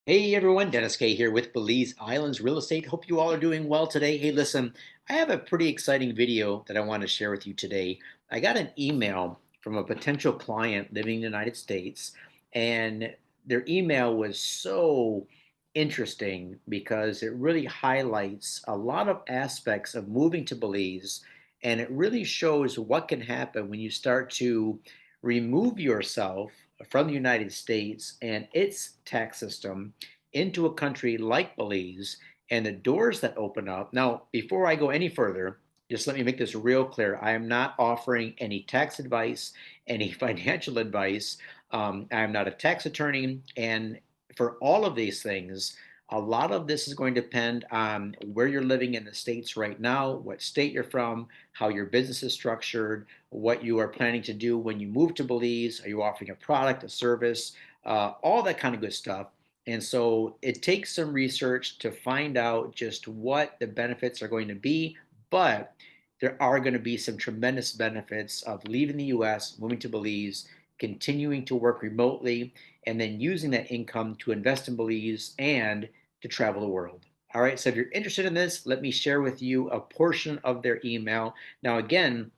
Hey everyone, Dennis K here with Belize Islands Real Estate. Hope you all are doing well today. Hey, listen, I have a pretty exciting video that I want to share with you today. I got an email from a potential client living in the United States, and their email was so interesting because it really highlights a lot of aspects of moving to Belize, and it really shows what can happen when you start to remove yourself from the United States and its tax system into a country like Belize and the doors that open up. Now, before I go any further, just let me make this real clear. I am not offering any tax advice, any financial advice. I'm not a tax attorney. And for all of these things, a lot of this is going to depend on where you're living in the States right now, what state you're from, how your business is structured, what you are planning to do when you move to Belize. Are you offering a product, a service, all that kind of good stuff. And so it takes some research to find out just what the benefits are going to be, but there are going to be some tremendous benefits of leaving the US, moving to Belize, continuing to work remotely, and then using that income to invest in Belize and to travel the world. All right, so if you're interested in this, let me share with you a portion of their email. Now, again,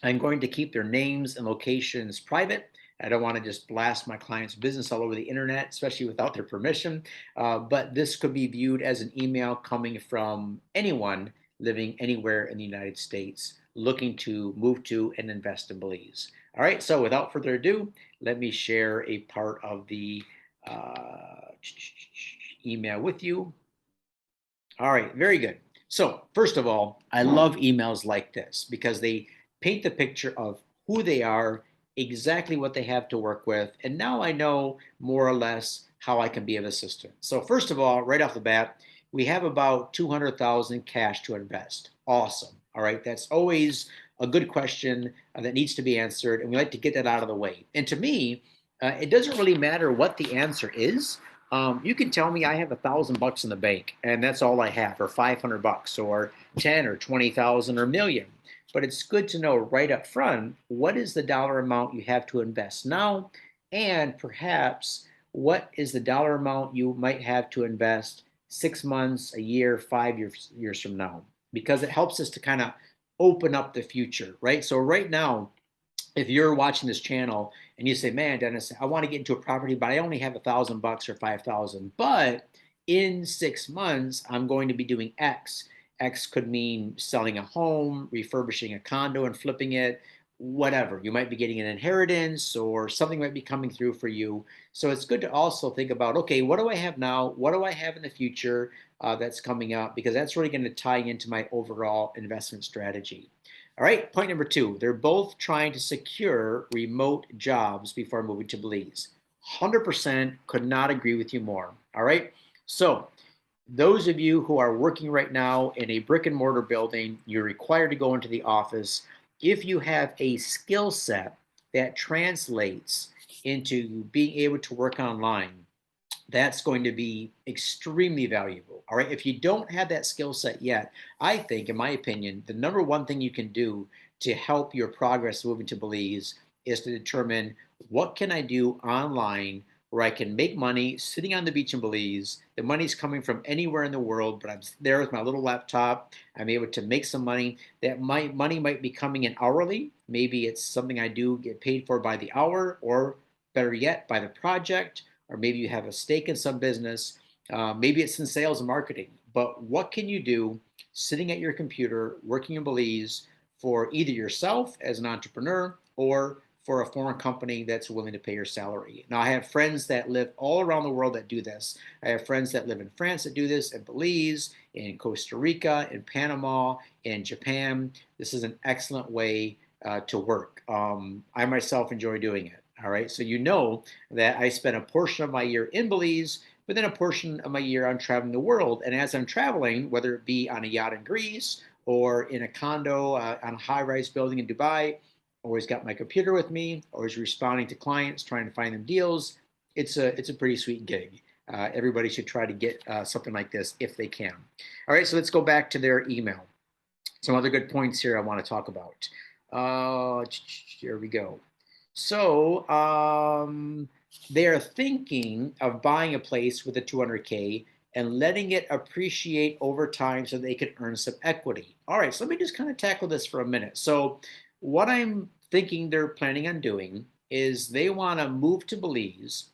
I'm going to keep their names and locations private. I don't want to just blast my client's business all over the internet, especially without their permission. But this could be viewed as an email coming from anyone living anywhere in the United States looking to move to and invest in Belize. All right, so without further ado, let me share a part of the uh, email with you. All right, very good. So, first of all, I love emails like this because they paint the picture of who they are, exactly what they have to work with, and now I know more or less how I can be of assistance. So, first of all, right off the bat, we have about 200,000 cash to invest. Awesome. All right, that's always a good question that needs to be answered, and we like to get that out of the way. And to me, it doesn't really matter what the answer is. You can tell me I have $1,000 in the bank and that's all I have, or $500, or 10 or 20,000 or a million. But it's good to know right up front what is the dollar amount you have to invest now, and perhaps what is the dollar amount you might have to invest 6 months, a year, 5 years from now, because it helps us to kind of open up the future, right? So, right now, if you're watching this channel and you say, "Man, Dennis, I want to get into a property, but I only have $1,000 or 5,000, but in 6 months I'm going to be doing X." X could mean selling a home, refurbishing a condo and flipping it, whatever. You might be getting an inheritance or something might be coming through for you. So it's good to also think about, okay, what do I have now? What do I have in the future that's coming up? Because that's really going to tie into my overall investment strategy. All right, point number two. They're both trying to secure remote jobs before moving to Belize. 100% could not agree with you more. All right, so those of you who are working right now in a brick and mortar building, you're required to go into the office. If you have a skill set that translates into being able to work online, that's going to be extremely valuable. All right. If you don't have that skill set yet, I think, in my opinion, the number one thing you can do to help your progress moving to Belize is to determine what can I do online where I can make money sitting on the beach in Belize. The money's coming from anywhere in the world, but I'm there with my little laptop. I'm able to make some money. That my money might be coming in hourly. Maybe it's something I do get paid for by the hour, or better yet, by the project, or maybe you have a stake in some business. Maybe it's in sales and marketing. But what can you do sitting at your computer, working in Belize for either yourself as an entrepreneur or for a foreign company that's willing to pay your salary? Now, I have friends that live all around the world that do this. I have friends that live in France that do this, in Belize, in Costa Rica, in Panama, in Japan. This is an excellent way to work. I myself enjoy doing it. All right. So you know that I spend a portion of my year in Belize, but then a portion of my year I'm traveling the world. And as I'm traveling, whether it be on a yacht in Greece or in a condo on a high-rise building in Dubai, always got my computer with me, always responding to clients, trying to find them deals. It's a pretty sweet gig. Everybody should try to get something like this if they can. All right, so let's go back to their email. Some other good points here I want to talk about. Here we go. So, they are thinking of buying a place with a 200K and letting it appreciate over time so they can earn some equity. All right, so let me just kind of tackle this for a minute. So, what I'm thinking they're planning on doing is they want to move to Belize.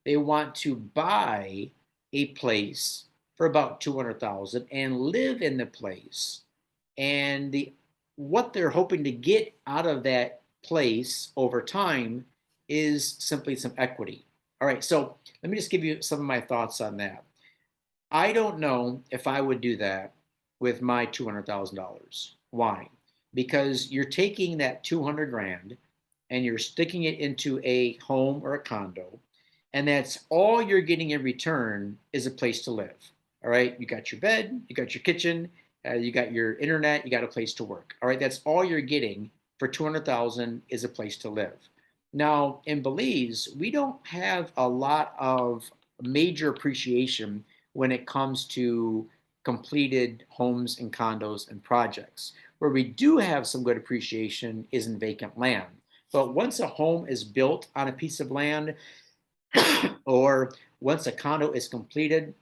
They want to buy a place for about 200,000 and live in the place. And what they're hoping to get out of that place over time is simply some equity. All right, so let me just give you some of my thoughts on that. I don't know if I would do that with my $200,000. Why? Because you're taking that 200 grand and you're sticking it into a home or a condo, and that's all you're getting in return is a place to live. All right, you got your bed, you got your kitchen, you got your internet, you got a place to work. All right, that's all you're getting for 200,000 is a place to live. Now, in Belize, we don't have a lot of major appreciation when it comes to completed homes and condos and projects. Where we do have some good appreciation is in vacant land. But once a home is built on a piece of land or once a condo is completed,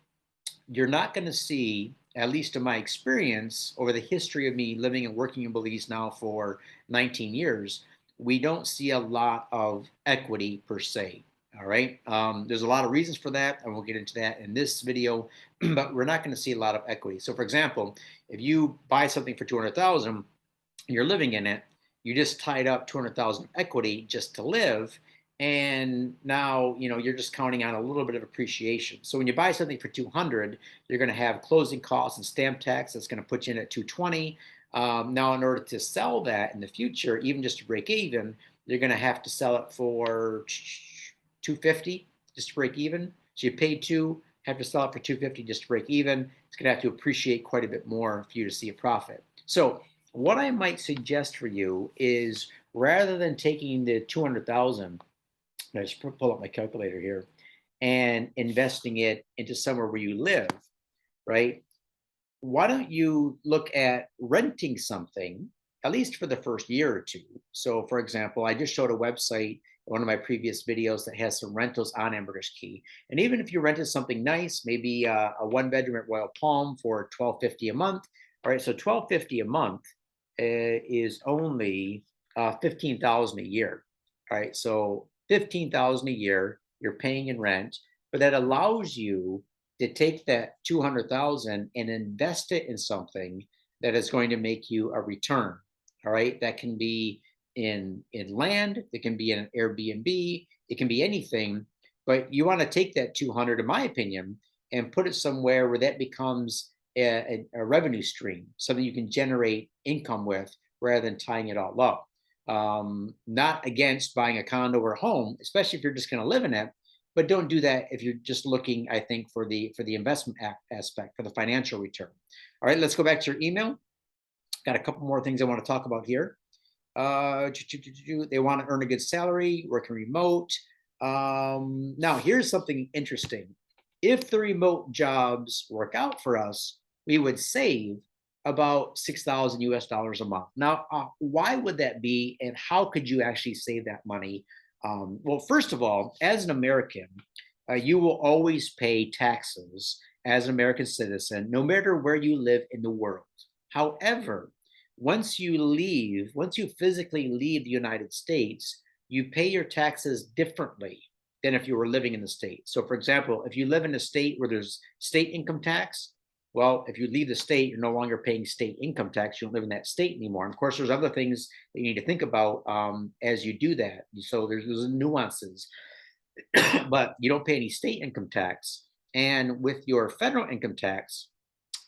you're not going to see, at least in my experience over the history of me living and working in Belize now for 19 years, we don't see a lot of equity per se. All right. There's a lot of reasons for that, and we'll get into that in this video, but we're not going to see a lot of equity. So, for example, if you buy something for 200,000, you're living in it, you just tied up 200,000 equity just to live, and now you're just counting on a little bit of appreciation. So when you buy something for 200, you're going to have closing costs and stamp tax that's going to put you in at 220. Now, in order to sell that in the future, even just to break even, you're going to have to sell it for 250 just to break even. So you paid two, have to sell it for 250 just to break even. It's going to have to appreciate quite a bit more for you to see a profit. So what I might suggest for you is, rather than taking the 200,000, I just pull up my calculator here, and investing it into somewhere where you live, right? Why don't you look at renting something, at least for the first year or two? So, for example, I just showed a website, one of my previous videos, that has some rentals on Ambergris Caye. And even if you rented something nice, maybe a one bedroom at Royal Palm for $1,250 a month. All right, so $1,250 a month is only 15,000 a year. All right, so 15,000 a year you're paying in rent, but that allows you to take that 200,000 and invest it in something that is going to make you a return. All right, that can be in land, it can be in an Airbnb, it can be anything, but you want to take that 200, in my opinion, and put it somewhere where that becomes a revenue stream, something you can generate income with rather than tying it all up. Not against buying a condo or a home, especially if you're just going to live in it, but don't do that if you're just looking, I think, for the investment aspect, for the financial return. All right, let's go back to your email. Got a couple more things I want to talk about here. They want to earn a good salary, working remote. Now, here's something interesting. If the remote jobs work out for us, we would save about 6,000 US dollars a month. Now, why would that be, and how could you actually save that money? Well, first of all, as an American, you will always pay taxes as an American citizen, no matter where you live in the world. However, once you physically leave the United States, you pay your taxes differently than if you were living in the state. So, for example, if you live in a state where there's state income tax, well, if you leave the state, you're no longer paying state income tax. You don't live in that state anymore. And of course, there's other things that you need to think about as you do that. So there's nuances, but you don't pay any state income tax. And with your federal income tax,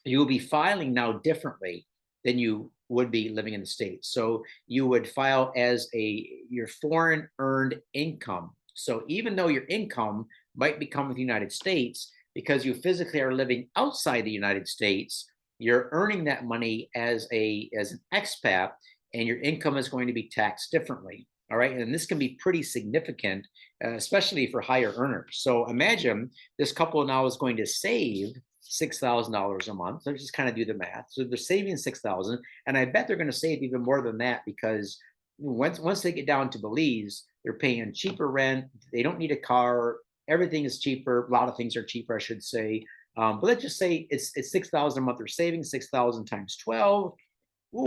you will be filing now differently than you would be living in the States. So you would file as your foreign earned income. So even though your income might be coming from the United States, because you physically are living outside the United States, you're earning that money as an expat, and your income is going to be taxed differently. All right, and this can be pretty significant, especially for higher earners. So imagine this couple now is going to save $6,000 a month. Let's just kind of do the math. So they're saving 6,000, and I bet they're going to save even more than that, because once they get down to Belize, they're paying cheaper rent. They don't need a car. Everything is cheaper. A lot of things are cheaper, I should say. But let's just say it's 6,000 a month they're saving. 6,000 times 12. Ooh,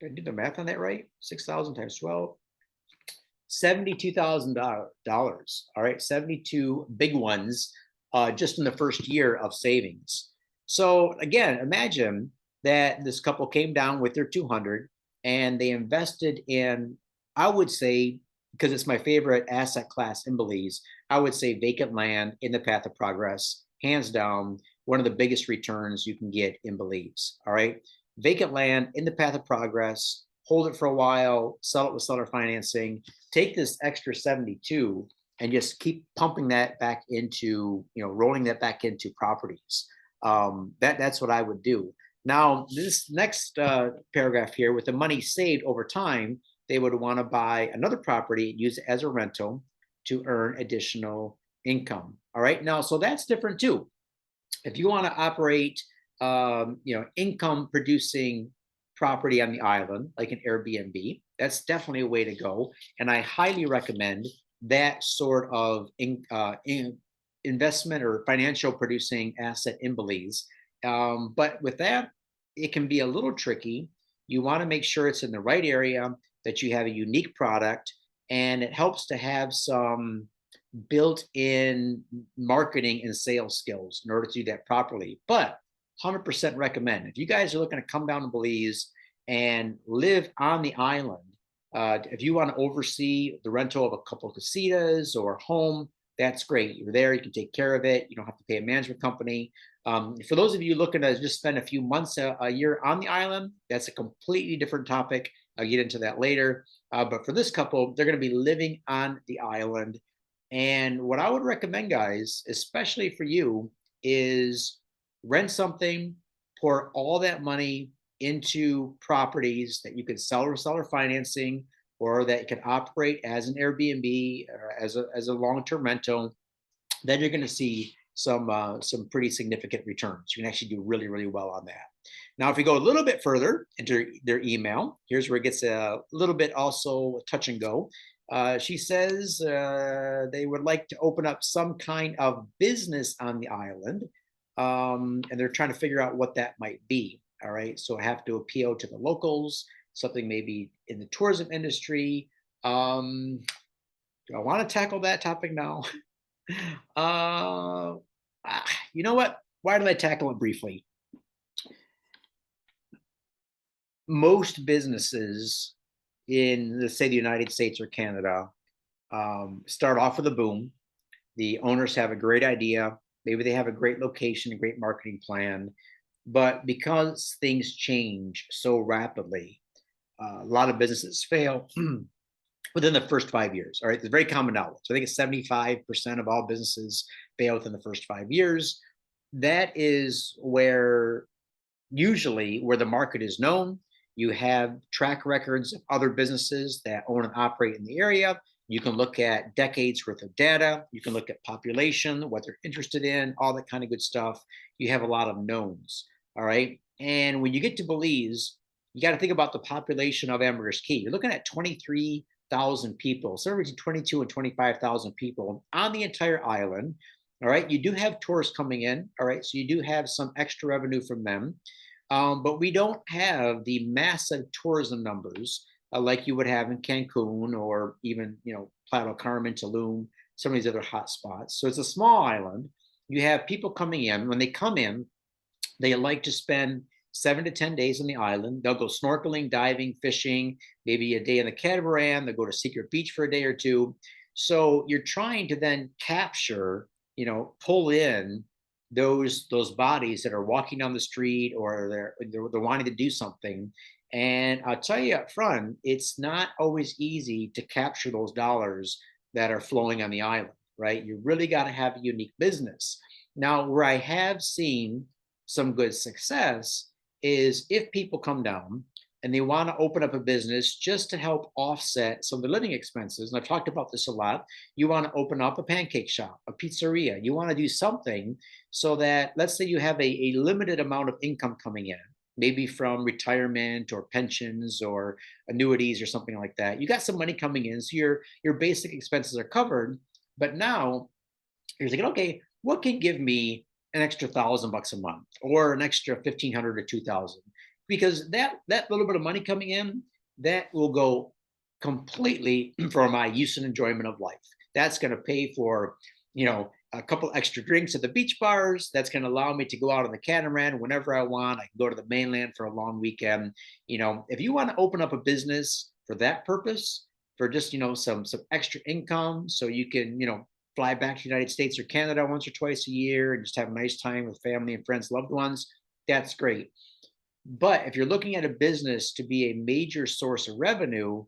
did I do the math on that right? 6,000 times 12. $72,000. All right, 72 big ones just in the first year of savings. So again, imagine that this couple came down with their 200 and they invested in, I would say, because it's my favorite asset class in Belize, I would say vacant land in the path of progress, hands down, one of the biggest returns you can get in Belize. All right. Vacant land in the path of progress, hold it for a while, sell it with seller financing, take this extra 72 and just keep pumping that back into, rolling that back into properties. That's what I would do. Now, this next paragraph here, with the money saved over time, they would want to buy another property, use it as a rental to earn additional income. All right. Now, so that's different too. If you want to operate, income producing property on the island, like an Airbnb, that's definitely a way to go. And I highly recommend that sort of investment or financial producing asset in Belize. But with that, it can be a little tricky. You want to make sure it's in the right area, that you have a unique product, and it helps to have some built-in marketing and sales skills in order to do that properly. But 100% recommend, if you guys are looking to come down to Belize and live on the island, if you want to oversee the rental of a couple of casitas or a home, that's great. You're there, you can take care of it. You don't have to pay a management company. For those of you looking to just spend a few months a year on the island, that's a completely different topic. I'll get into that later. But for this couple, they're going to be living on the island. And what I would recommend, guys, especially for you, is rent something, pour all that money into properties that you can sell or seller financing, or that you can operate as an Airbnb or as a long-term rental. Then you're going to see some pretty significant returns. You can actually do really, really well on that. Now, if we go a little bit further into their email, here's where it gets a little bit also touch and go. She says they would like to open up some kind of business on the island, and they're trying to figure out what that might be. All right, so I have to appeal to the locals, something maybe in the tourism industry. Do I want to tackle that topic now? uh, you know what? Why did I tackle it briefly? Most businesses in, let's say, the United States or Canada start off with a boom. The owners have a great idea. Maybe they have a great location, a great marketing plan. But because things change so rapidly, a lot of businesses fail within the first 5 years. All right, it's very common knowledge. I think it's 75% of all businesses fail within the first 5 years. That is where usually where the market is known. You have track records of other businesses that own and operate in the area. You can look at decades worth of data. You can look at population, what they're interested in, all that kind of good stuff. You have a lot of knowns. All right. And when you get to Belize, you got to think about the population of Ambergris Caye. You're looking at 23,000 people, somewhere between 22 and 25,000 people on the entire island. All right. You do have tourists coming in. All right. So you do have some extra revenue from them. But we don't have the massive tourism numbers like you would have in Cancun or even, Playa del Carmen, Tulum, some of these other hot spots. So it's a small island. You have people coming in. When they come in, they like to spend 7 to 10 days on the island. They'll go snorkeling, diving, fishing, maybe a day in the catamaran. They'll go to Secret Beach for a day or two. So you're trying to then capture, pull in those bodies that are walking down the street or they're wanting to do something. And I'll tell you up front, it's not always easy to capture those dollars that are flowing on the island, right? You really got to have a unique business. Now, where I have seen some good success is if people come down and they want to open up a business just to help offset some of the living expenses. And I've talked about this a lot. You want to open up a pancake shop, a pizzeria. You want to do something so that, let's say you have a limited amount of income coming in. maybe from retirement or pensions or annuities or something like that. You got some money coming in, so your basic expenses are covered. But now you're thinking, okay, what can give me an extra $1,000 a month or an extra 1,500 or 2,000? Because that little bit of money coming in, that will go completely for my use and enjoyment of life. That's going to pay for, a couple extra drinks at the beach bars. That's going to allow me to go out on the catamaran whenever I want. I can go to the mainland for a long weekend. If you want to open up a business for that purpose, for just some extra income, so you can fly back to the United States or Canada once or twice a year and just have a nice time with family and friends, loved ones, that's great. But if you're looking at a business to be a major source of revenue,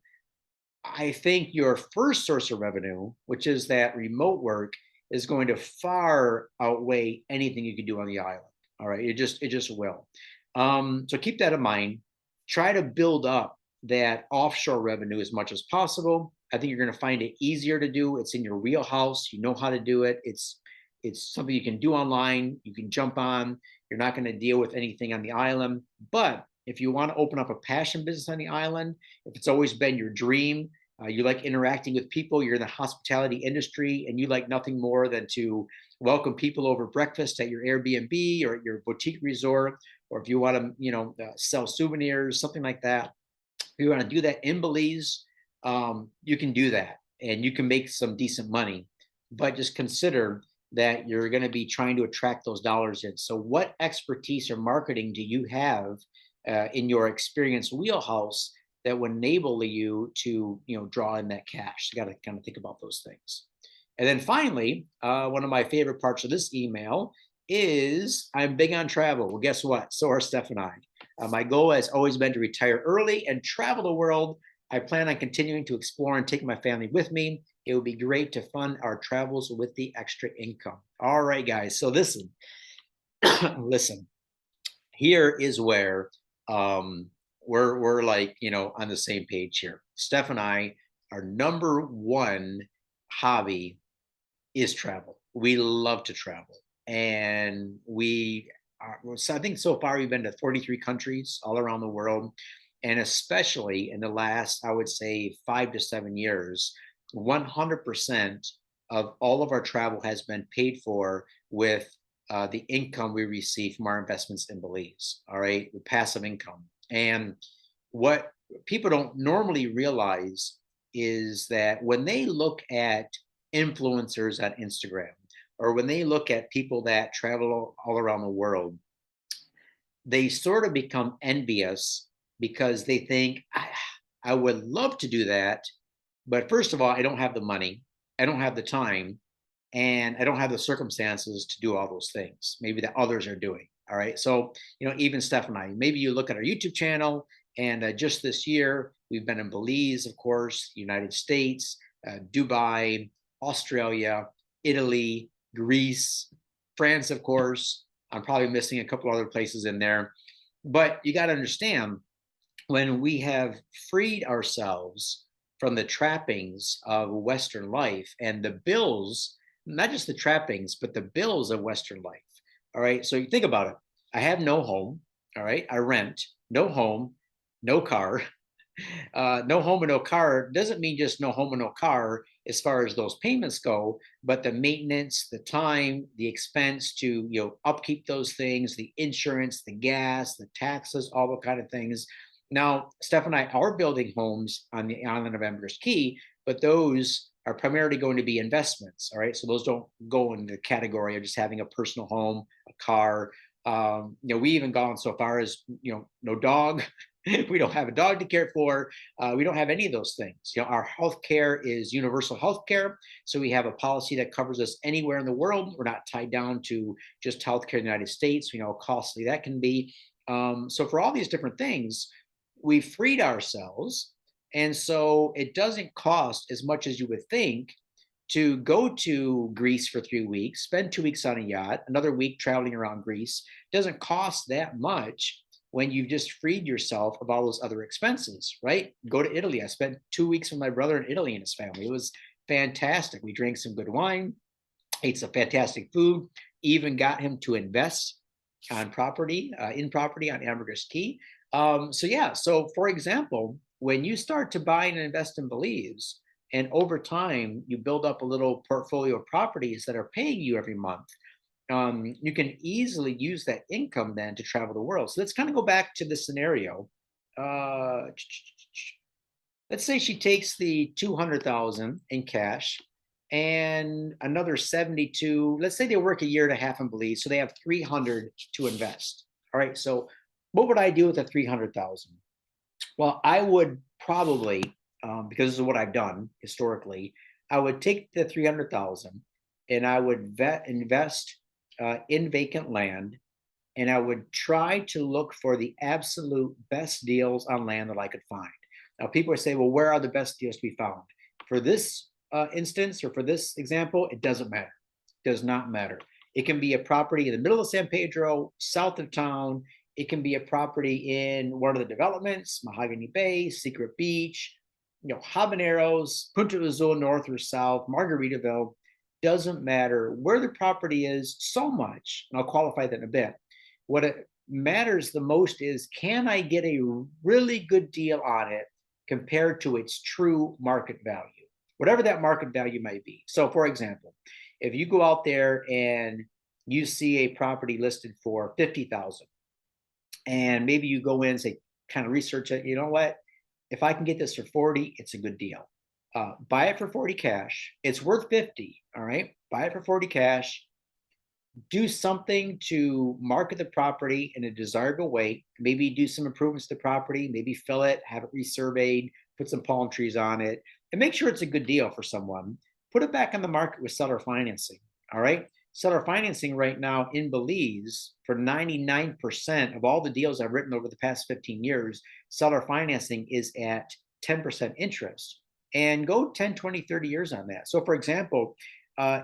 I think your first source of revenue, which is that remote work, is going to far outweigh anything you can do on the island. All right, it just will. So keep that in mind. Try to build up that offshore revenue as much as possible. I think you're going to find it easier to do. It's in your wheelhouse. You know how to do it. It's something you can do online. You can jump on. You're not going to deal with anything on the island. But if you want to open up a passion business on the island, if it's always been your dream, you like interacting with people, you're in the hospitality industry, and you like nothing more than to welcome people over breakfast at your Airbnb or your boutique resort, or if you want to, sell souvenirs, something like that. If you want to do that in Belize, you can do that and you can make some decent money. But just consider that you're going to be trying to attract those dollars in. So, what expertise or marketing do you have in your experience wheelhouse that would enable you to draw in that cash? You got to kind of think about those things. And then finally, one of my favorite parts of this email is I'm big on travel. Well, guess what? So are Steph and I. My goal has always been to retire early and travel the world. I plan on continuing to explore and take my family with me. It would be great to fund our travels with the extra income. All right, guys. So listen, listen. Here is where we're like on the same page here. Steph and I, our number one hobby is travel. We love to travel, and so I think so far we've been to 43 countries all around the world, and especially in the last, I would say, 5 to 7 years, 100% of all of our travel has been paid for with the income we receive from our investments in Belize. All right, the passive income. And what people don't normally realize is that when they look at influencers on Instagram, or when they look at people that travel all around the world, they sort of become envious because they think, I would love to do that. But first of all, I don't have the money, I don't have the time, and I don't have the circumstances to do all those things, maybe that others are doing. All right. So, even Steph and I, maybe you look at our YouTube channel, and just this year, we've been in Belize, of course, United States, Dubai, Australia, Italy, Greece, France, of course. I'm probably missing a couple other places in there. But you got to understand, when we have freed ourselves from the trappings of Western life and the bills, not just the trappings, but the bills of Western life. All right. So you think about it. I have no home. All right. I rent, no home, no car. No home and no car doesn't mean just no home and no car as far as those payments go, but the maintenance, the time, the expense to upkeep those things, the insurance, the gas, the taxes, all the kind of things. Now, Steph and I are building homes on the island of Empress Key, but those are primarily going to be investments. All right, so those don't go in the category of just having a personal home, a car. We even gone so far as no dog. We don't have a dog to care for. We don't have any of those things. Our health care is universal health care. So we have a policy that covers us anywhere in the world. We're not tied down to just health care in the United States. We know how costly that can be. So for all these different things, we freed ourselves. And so it doesn't cost as much as you would think to go to Greece for 3 weeks, spend 2 weeks on a yacht, another week traveling around Greece. It doesn't cost that much when you've just freed yourself of all those other expenses, right? Go to Italy. I spent 2 weeks with my brother in Italy and his family. It was fantastic. We drank some good wine, ate some fantastic food, even got him to invest on property, in property on Ambergris Key. So yeah, so for example, when you start to buy and invest in Belize, and over time you build up a little portfolio of properties that are paying you every month, you can easily use that income then to travel the world. So let's kind of go back to the scenario. Uh, let's say she takes the 200,000 in cash and another 72. Let's say they work a year and a half in Belize, so they have 300 to invest. All right. So what would I do with the 300,000? Well, I would probably, because this is what I've done historically, I would take the 300,000 and I would invest in vacant land, and I would try to look for the absolute best deals on land that I could find. Now, people say, well, where are the best deals to be found? For this instance, or for this example, it doesn't matter. It does not matter. It can be a property in the middle of San Pedro, south of town. It can be a property in one of the developments, Mahogany Bay, Secret Beach, Habaneros, Punta Azul, north or south, Margaritaville. Doesn't matter where the property is so much, and I'll qualify that in a bit. What it matters the most is, can I get a really good deal on it compared to its true market value, whatever that market value might be. So, for example, if you go out there and you see a property listed for 50,000, and maybe you go in and say, kind of research it, you know what? If I can get this for 40, it's a good deal. Buy it for 40 cash. It's worth 50. All right. Buy it for 40 cash. Do something to market the property in a desirable way. Maybe do some improvements to the property, maybe fill it, have it resurveyed, put some palm trees on it, and make sure it's a good deal for someone. Put it back on the market with seller financing. All right. Seller financing right now in Belize, for 99% of all the deals I've written over the past 15 years, seller financing is at 10% interest. And go 10, 20, 30 years on that. So, for example,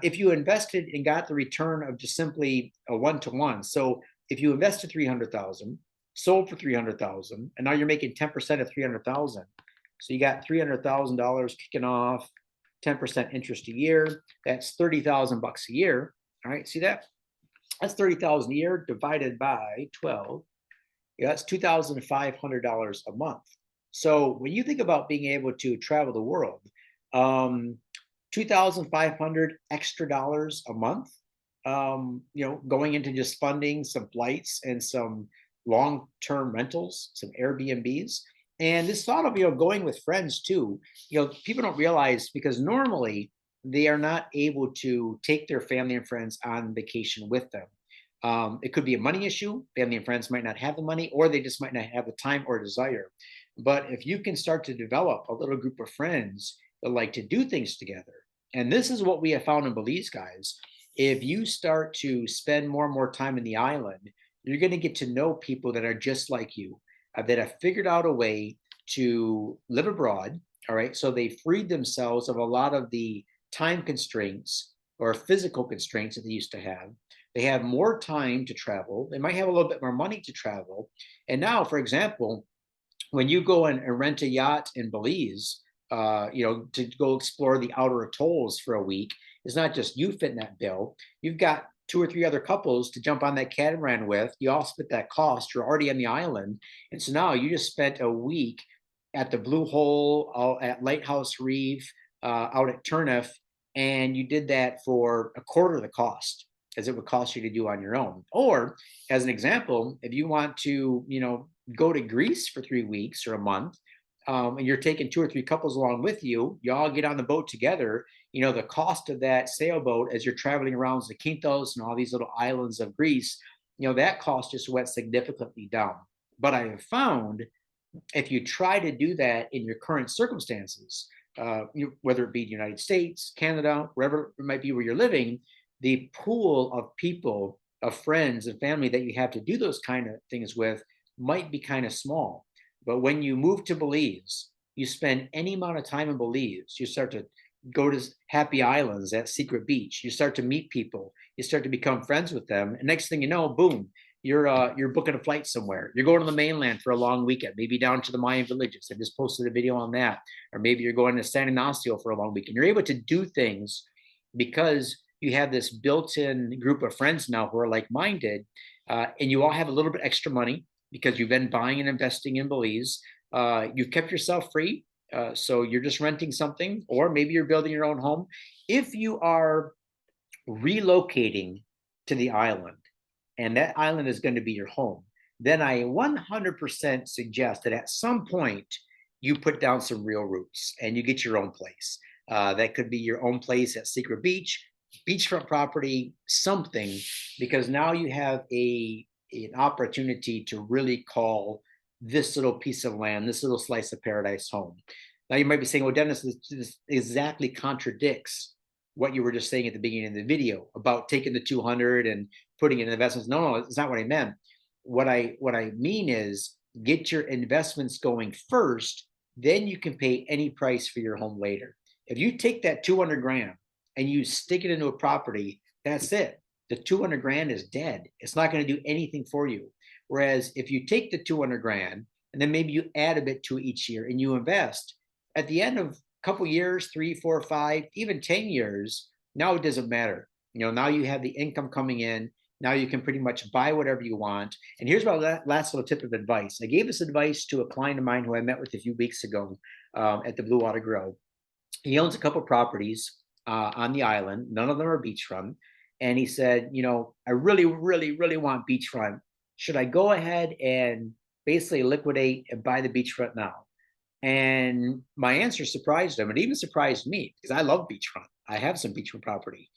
if you invested and got the return of just simply a one-to-one, so if you invested 300,000, sold for 300,000, and now you're making 10% of 300,000, so you got $300,000 kicking off, 10% interest a year. That's 30,000 bucks a year. All right, see that? That's 30,000 a year divided by 12. Yeah, that's $2,500 a month. So when you think about being able to travel the world, 2,500 extra dollars a month, going into just funding some flights and some long-term rentals, some Airbnbs. And this thought of, going with friends too, people don't realize, because normally they are not able to take their family and friends on vacation with them. It could be a money issue. Family and friends might not have the money, or they just might not have the time or desire. But if you can start to develop a little group of friends that like to do things together, and this is what we have found in Belize, guys, if you start to spend more and more time in the island, you're going to get to know people that are just like you, that have figured out a way to live abroad. All right. So they freed themselves of a lot of the time constraints or physical constraints that they used to have. They have more time to travel. They might have a little bit more money to travel. And now, for example, when you go and rent a yacht in Belize, to go explore the outer atolls for a week, it's not just you fitting that bill. You've got two or three other couples to jump on that catamaran with. You all split that cost. You're already on the island. And so now you just spent a week at the Blue Hole, at Lighthouse Reef, out at Turniff, and you did that for a quarter of the cost as it would cost you to do on your own. Or, as an example, if you want to, go to Greece for 3 weeks or a month, and you're taking two or three couples along with you, you all get on the boat together. The cost of that sailboat as you're traveling around Zakynthos and all these little islands of Greece, that cost just went significantly down. But I have found, if you try to do that in your current circumstances, whether it be the United States, Canada, wherever it might be where you're living, the pool of people, of friends and family that you have to do those kind of things with might be kind of small. But when you move to Belize, you spend any amount of time in Belize, you start to go to happy islands at Secret Beach, you start to meet people, you start to become friends with them, and next thing you know, boom, you're booking a flight somewhere. You're going to the mainland for a long weekend, maybe down to the Mayan villages. I just posted a video on that. Or maybe you're going to San Ignacio for a long weekend. You're able to do things because you have this built-in group of friends now who are like-minded. and you all have a little bit extra money because you've been buying and investing in Belize. You've kept yourself free, so you're just renting something, or maybe you're building your own home. If you are relocating to the island, and that island is going to be your home, then I 100% suggest that at some point you put down some real roots and you get your own place. That could be your own place at Secret Beach, beachfront property, something, because now you have an opportunity to really call this little piece of land, this little slice of paradise home. Now you might be saying, well, Dennis, this exactly contradicts what you were just saying at the beginning of the video about taking the 200 and putting it in investments. No, it's not what I meant. What I mean is get your investments going first, then you can pay any price for your home later. If you take that 200 grand and you stick it into a property, that's it. The 200 grand is dead. It's not going to do anything for you. Whereas if you take the 200 grand and then maybe you add a bit to each year and you invest, at the end of a couple years, 3, 4, 5, even 10 years, now it doesn't matter. Now you have the income coming in. Now you can pretty much buy whatever you want. And here's my last little tip of advice. I gave this advice to a client of mine who I met with a few weeks ago at the Blue Water Grill. He owns a couple properties on the island. None of them are beachfront. And he said, I really, really, really want beachfront. Should I go ahead and basically liquidate and buy the beachfront now? And my answer surprised him. It even surprised me because I love beachfront. I have some beachfront property.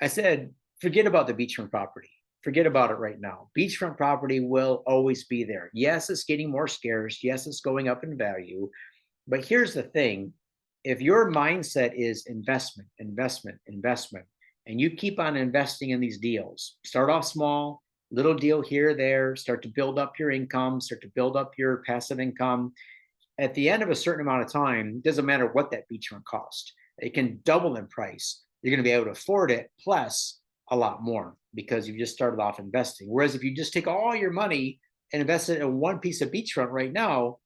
I said, forget about the beachfront property. Forget about it right now. Beachfront property will always be there. Yes, it's getting more scarce. Yes, it's going up in value. But here's the thing. If your mindset is investment, investment, investment, and you keep on investing in these deals, start off small, little deal here, there, start to build up your income, start to build up your passive income. At the end of a certain amount of time, it doesn't matter what that beachfront cost. It can double in price. You're going to be able to afford it, plus a lot more because you've just started off investing. Whereas if you just take all your money and invest it in one piece of beachfront right now,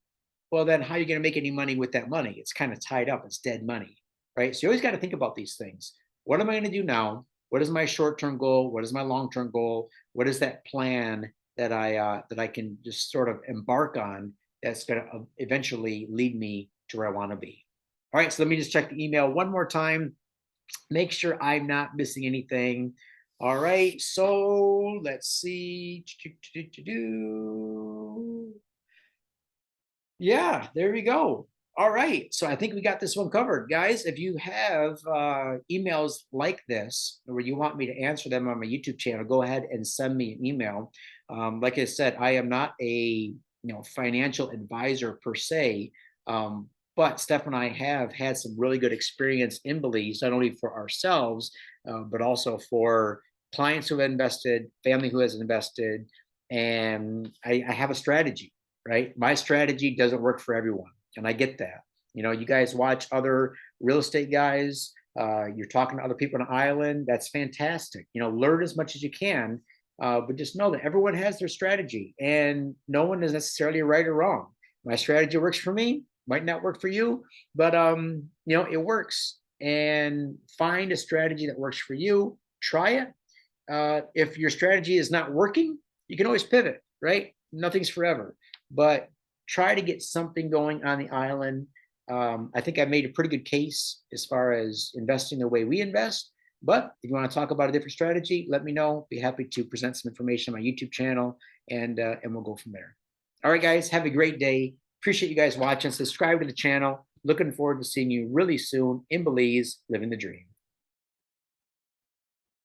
well, then how are you going to make any money with that money? It's kind of tied up. It's dead money, right? So you always got to think about these things. What am I going to do now? What is my short-term goal? What is my long-term goal? What is that plan that I can just sort of embark on that's going to eventually lead me to where I want to be? All right, so let me just check the email one more time. Make sure I'm not missing anything. All right, so let's see. Yeah, there we go. All right, so I think we got this one covered. Guys, if you have emails like this, or you want me to answer them on my YouTube channel, go ahead and send me an email. Like I said, I am not a financial advisor per se, but Steph and I have had some really good experience in Belize, not only for ourselves, but also for clients who have invested, family who has invested, and I have a strategy, right? My strategy doesn't work for everyone, and I get that. You guys watch other real estate guys, you're talking to other people on an island. That's fantastic. Learn as much as you can, but just know that everyone has their strategy, and no one is necessarily right or wrong. My strategy works for me, might not work for you, but it works. And find a strategy that works for you. Try it. If your strategy is not working, you can always pivot, right? Nothing's forever, but try to get something going on the island. I think I made a pretty good case as far as investing the way we invest. But if you want to talk about a different strategy, let me know. Be happy to present some information on my YouTube channel, and we'll go from there. All right, guys, have a great day. Appreciate you guys watching. Subscribe to the channel. Looking forward to seeing you really soon in Belize, living the dream.